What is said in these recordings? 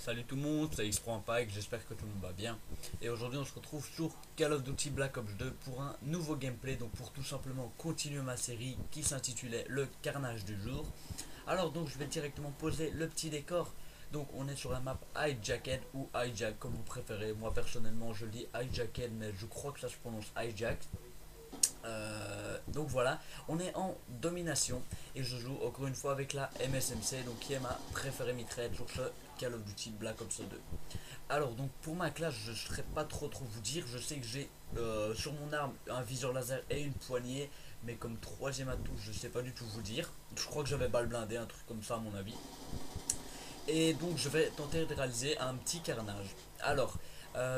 Salut tout le monde, c'est X.Pack, j'espère que tout le monde va bien. Et aujourd'hui on se retrouve sur Call of Duty Black Ops 2 pour un nouveau gameplay, donc pour tout simplement continuer ma série qui s'intitulait Le Carnage du jour. Alors donc je vais directement poser le petit décor. Donc on est sur la map Hijacked ou Hijack comme vous préférez. Moi personnellement je le dis Hijacked mais je crois que ça se prononce Hijack. Donc voilà, on est en domination et je joue encore une fois avec la MSMC, donc qui est ma préférée mitraillette sur ce Call of Duty Black Ops 2. Alors donc pour ma classe, je ne saurais pas trop vous dire. Je sais que j'ai sur mon arme un viseur laser et une poignée, mais comme troisième atout, je ne sais pas du tout vous dire. Je crois que j'avais balle blindée, un truc comme ça à mon avis. Et donc je vais tenter de réaliser un petit carnage. Alors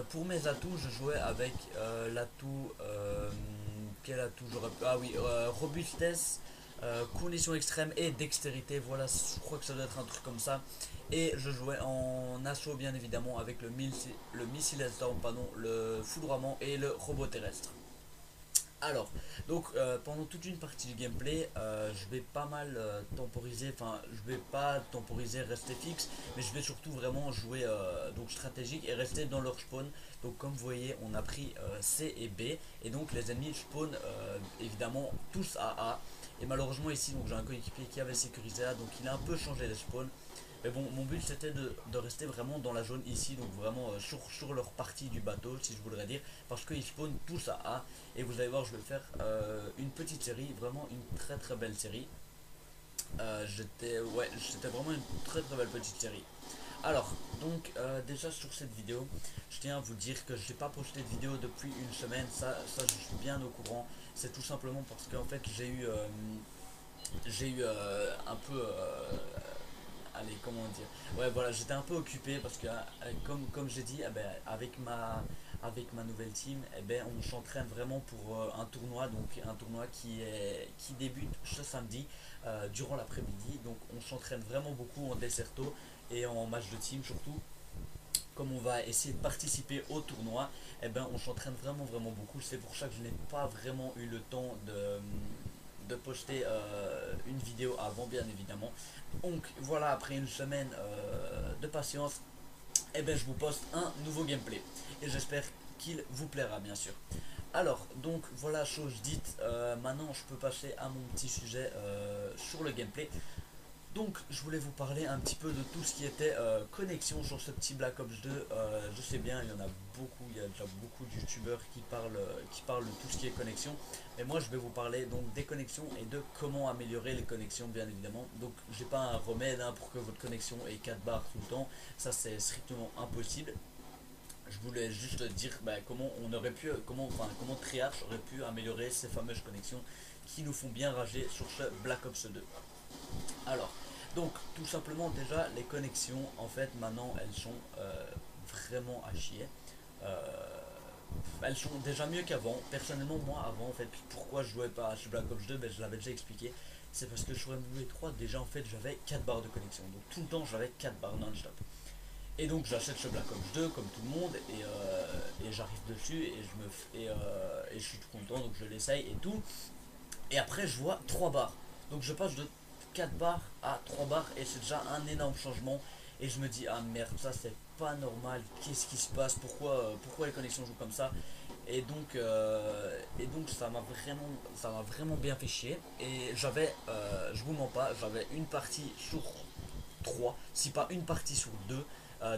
pour mes atouts, je jouais avec l'atout. Quel atout j'aurais pu. Ah oui, robustesse, conditions extrêmes et dextérité. Voilà, je crois que ça doit être un truc comme ça. Et je jouais en assaut bien évidemment avec le missile storm, pardon, le foudroiement et le robot terrestre. Alors, donc pendant toute une partie du gameplay, je vais pas mal temporiser, enfin je vais pas temporiser, rester fixe, mais je vais surtout vraiment jouer donc stratégique et rester dans leur spawn. Donc comme vous voyez, on a pris C et B, et donc les ennemis spawn évidemment tous à A. Et malheureusement ici, donc j'ai un coéquipier qui avait sécurisé A, donc il a un peu changé les spawns. Mais bon, mon but c'était de rester vraiment dans la zone ici, donc vraiment sur leur partie du bateau, si je voudrais dire, parce qu'ils spawnent tous à A. Et vous allez voir, je vais faire une petite série, vraiment une très belle série. C'était vraiment une très belle petite série. Alors, donc déjà sur cette vidéo, je tiens à vous dire que je n'ai pas posté de vidéo depuis une semaine, ça je suis bien au courant. C'est tout simplement parce qu'en fait j'ai eu un peu allez, comment dire, ouais voilà, j'étais un peu occupé parce que comme j'ai dit, avec ma nouvelle team, on s'entraîne vraiment pour un tournoi, donc un tournoi qui débute ce samedi durant l'après-midi. Donc on s'entraîne vraiment beaucoup en Desserto et en match de team surtout. Comme on va essayer de participer au tournoi, on s'entraîne vraiment beaucoup. C'est pour ça que je n'ai pas vraiment eu le temps de poster une vidéo avant, bien évidemment. Donc voilà, après une semaine de patience, je vous poste un nouveau gameplay et j'espère qu'il vous plaira, bien sûr. Alors donc voilà, chose dite, maintenant je peux passer à mon petit sujet sur le gameplay. Donc je voulais vous parler un petit peu de tout ce qui était connexion sur ce petit Black Ops 2. Je sais bien, il y en a beaucoup, il y a déjà beaucoup de youtubeurs qui parlent de tout ce qui est connexion. Mais moi je vais vous parler donc des connexions et de comment améliorer les connexions, bien évidemment. Donc j'ai pas un remède pour que votre connexion ait 4 barres tout le temps, ça c'est strictement impossible. Je voulais juste dire comment on aurait pu, comment Triarch aurait pu améliorer ces fameuses connexions qui nous font bien rager sur ce Black Ops 2. Alors, donc tout simplement déjà les connexions en fait maintenant elles sont vraiment à chier. Euh, Elles sont déjà mieux qu'avant. Personnellement moi avant en fait pourquoi je jouais pas à ce Black Ops 2, je l'avais déjà expliqué. C'est parce que sur MW3 déjà en fait j'avais 4 barres de connexion. Donc tout le temps j'avais 4 barres non-stop. Et donc j'achète ce Black Ops 2 comme tout le monde et j'arrive dessus et et je suis tout content donc je l'essaye et tout. Et après je vois 3 barres. Donc je passe de 4 barres à 3 barres et c'est déjà un énorme changement. Et je me dis ah merde ça c'est pas normal, qu'est-ce qui se passe, pourquoi les connexions jouent comme ça. Et donc ça m'a vraiment bien fait chier. Et je vous mens pas, j'avais une partie sur 3 si pas une partie sur 2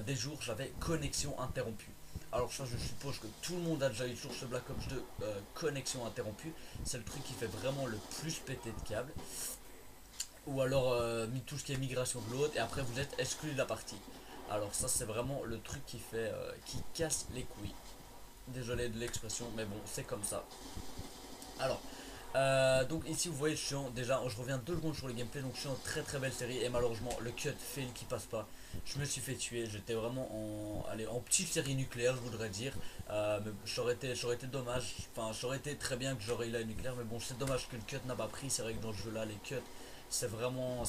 des jours j'avais connexion interrompue. Alors ça je suppose que tout le monde a déjà eu sur ce Black Ops 2 connexion interrompue. C'est le truc qui fait vraiment le plus péter de câble. Ou alors tout ce qui est migration de l'autre et après vous êtes exclu de la partie. Alors ça c'est vraiment le truc qui casse les couilles. Désolé de l'expression mais bon c'est comme ça. Alors donc ici vous voyez déjà je reviens 2 secondes sur le gameplay. Donc je suis en très belle série et malheureusement le cut fail qui passe pas. Je me suis fait tuer, j'étais vraiment en petite série nucléaire je voudrais dire. Mais ça aurait été dommage, enfin ça aurait été très bien que j'aurais eu la nucléaire. Mais bon c'est dommage que le cut n'a pas pris. C'est vrai que dans ce jeu là les cuts c'est vraiment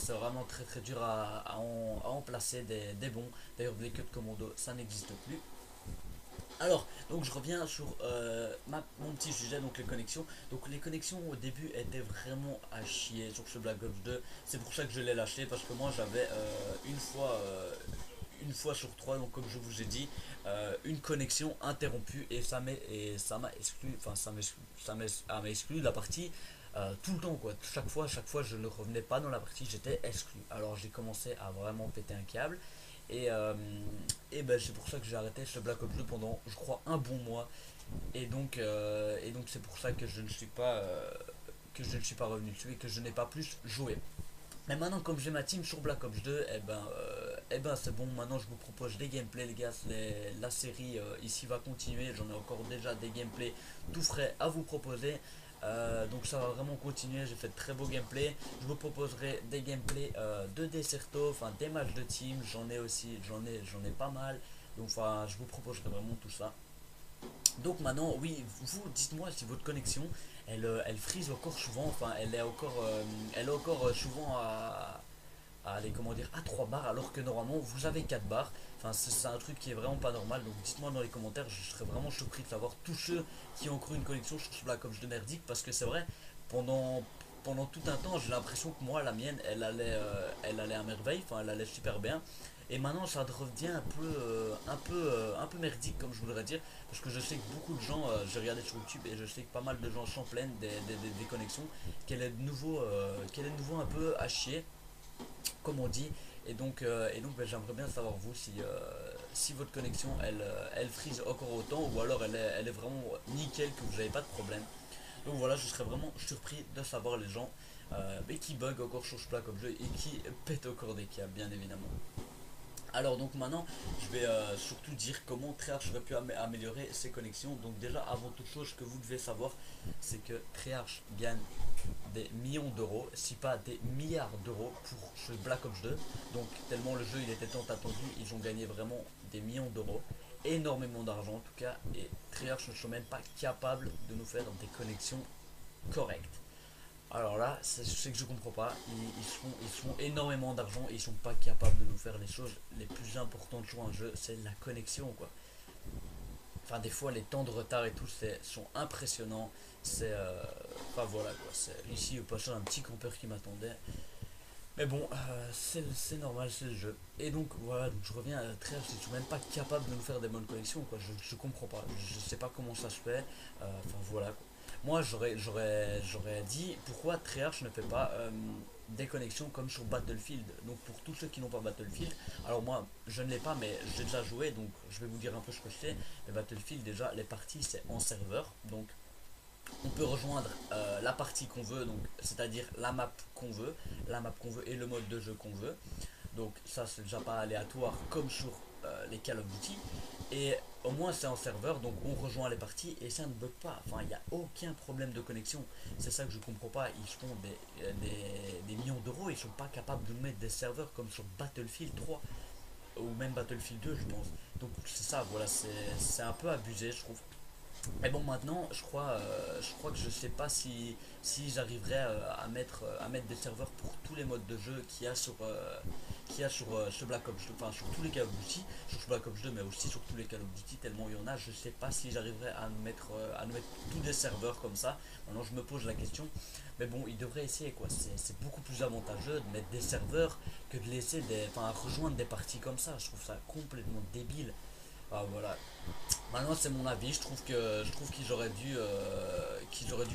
très dur à en placer des bons. D'ailleurs des cuts commando ça n'existe plus. Alors, donc je reviens sur mon petit sujet, donc les connexions. Donc les connexions au début étaient vraiment à chier sur ce Black Ops 2. C'est pour ça que je l'ai lâché, parce que moi j'avais une fois sur trois, donc comme je vous ai dit, une connexion interrompue et ça m'a exclu, enfin ça m'a exclu de la partie tout le temps quoi. Chaque fois je ne revenais pas dans la partie, j'étais exclu. Alors j'ai commencé à vraiment péter un câble et, euh, et ben, c'est pour ça que j'ai arrêté ce Black Ops 2 pendant je crois un bon mois et donc c'est pour ça que je ne suis pas revenu dessus et que je n'ai pas plus joué. Mais maintenant, comme j'ai ma team sur Black Ops 2, eh ben c'est bon. Maintenant, je vous propose des gameplays, les gars. La série ici va continuer. J'en ai encore déjà des gameplays tout frais à vous proposer. Donc, ça va vraiment continuer. J'ai fait de très beaux gameplays. Je vous proposerai des gameplays de Deserto, enfin des matchs de team. J'en ai aussi, j'en ai pas mal. Donc, enfin, je vous proposerai vraiment tout ça. Donc maintenant, oui, vous dites-moi si votre connexion, elle freeze encore souvent, enfin elle est encore souvent allez, comment dire, à 3 barres alors que normalement vous avez 4 barres. Enfin c'est un truc qui est vraiment pas normal, donc dites-moi dans les commentaires, je serais vraiment surpris de savoir tous ceux qui ont encore une connexion sur ce Black Ops de merdique parce que c'est vrai, pendant, pendant tout un temps j'ai l'impression que moi la mienne elle allait à merveille, enfin elle allait super bien. Et maintenant ça devient un peu merdique comme je voudrais dire parce que je sais que beaucoup de gens, j'ai regardé sur YouTube et je sais que pas mal de gens s'en plaignent des connexions, qu'elle est de nouveau un peu à chier comme on dit. Et donc ben, j'aimerais bien savoir vous si votre connexion elle freeze encore autant ou alors elle est vraiment nickel, que vous n'avez pas de problème. Donc voilà, je serais vraiment surpris de savoir les gens mais qui bug encore sur ce plat comme jeu et qui pètent encore des câbles bien évidemment. Alors donc maintenant, je vais surtout dire comment Treyarch aurait pu améliorer ses connexions. Donc déjà, avant toute chose, ce que vous devez savoir, c'est que Treyarch gagne des millions d'euros, si pas des milliards d'euros pour ce Black Ops 2. Donc tellement le jeu il était tant attendu, ils ont gagné vraiment des millions d'euros, énormément d'argent en tout cas, et Treyarch ne sont même pas capables de nous faire des connexions correctes. Alors là, c'est ce que je comprends pas. Ils font énormément d'argent et ils sont pas capables de nous faire les choses les plus importantes sur un jeu, c'est la connexion quoi. Enfin, des fois, les temps de retard et tout sont impressionnants. C'est. Enfin voilà quoi. Ici, au passage, un petit campeur qui m'attendait. Mais bon, c'est normal, c'est le jeu. Et donc voilà, donc je reviens à très, je suis même pas capable de nous faire des bonnes connexions quoi. Je comprends pas. Je sais pas comment ça se fait. Enfin voilà quoi. Moi j'aurais dit pourquoi Treyarch ne fait pas des connexions comme sur Battlefield. Donc pour tous ceux qui n'ont pas Battlefield, alors moi je ne l'ai pas mais j'ai déjà joué donc je vais vous dire un peu ce que c'est. Mais Battlefield déjà les parties c'est en serveur donc on peut rejoindre la partie qu'on veut, donc c'est-à-dire la map qu'on veut et le mode de jeu qu'on veut. Donc ça c'est déjà pas aléatoire comme sur les Call of Duty. Et au moins c'est en serveur, donc on rejoint les parties et ça ne bug pas. Enfin il n'y a aucun problème de connexion. C'est ça que je comprends pas. Ils font des millions d'euros, ils sont pas capables de mettre des serveurs comme sur Battlefield 3 ou même Battlefield 2 je pense. Donc c'est ça, voilà, c'est un peu abusé je trouve. Mais bon, maintenant, je crois que je sais pas si j'arriverai à mettre des serveurs pour tous les modes de jeu qu'il y a sur ce Black Ops 2, enfin sur tous les Call of Duty, sur ce Black Ops 2, mais aussi sur tous les Call of Duty, tellement il y en a. Je sais pas si j'arriverai à nous mettre tous des serveurs comme ça. Maintenant, je me pose la question. Mais bon, ils devraient essayer quoi. C'est beaucoup plus avantageux de mettre des serveurs que de laisser enfin, rejoindre des parties comme ça. Je trouve ça complètement débile. Ah, voilà. Maintenant c'est mon avis, je trouve qu'ils auraient dû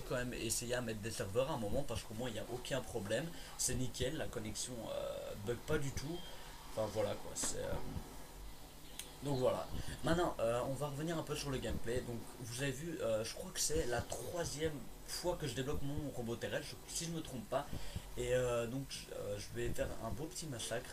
quand même essayer à mettre des serveurs à un moment parce qu'au moins il n'y a aucun problème, c'est nickel, la connexion bug pas du tout. Enfin voilà quoi, donc voilà. Maintenant on va revenir un peu sur le gameplay. Donc vous avez vu, je crois que c'est la troisième fois que je débloque mon robot terrestre, si je me trompe pas. Et donc je vais faire un beau petit massacre.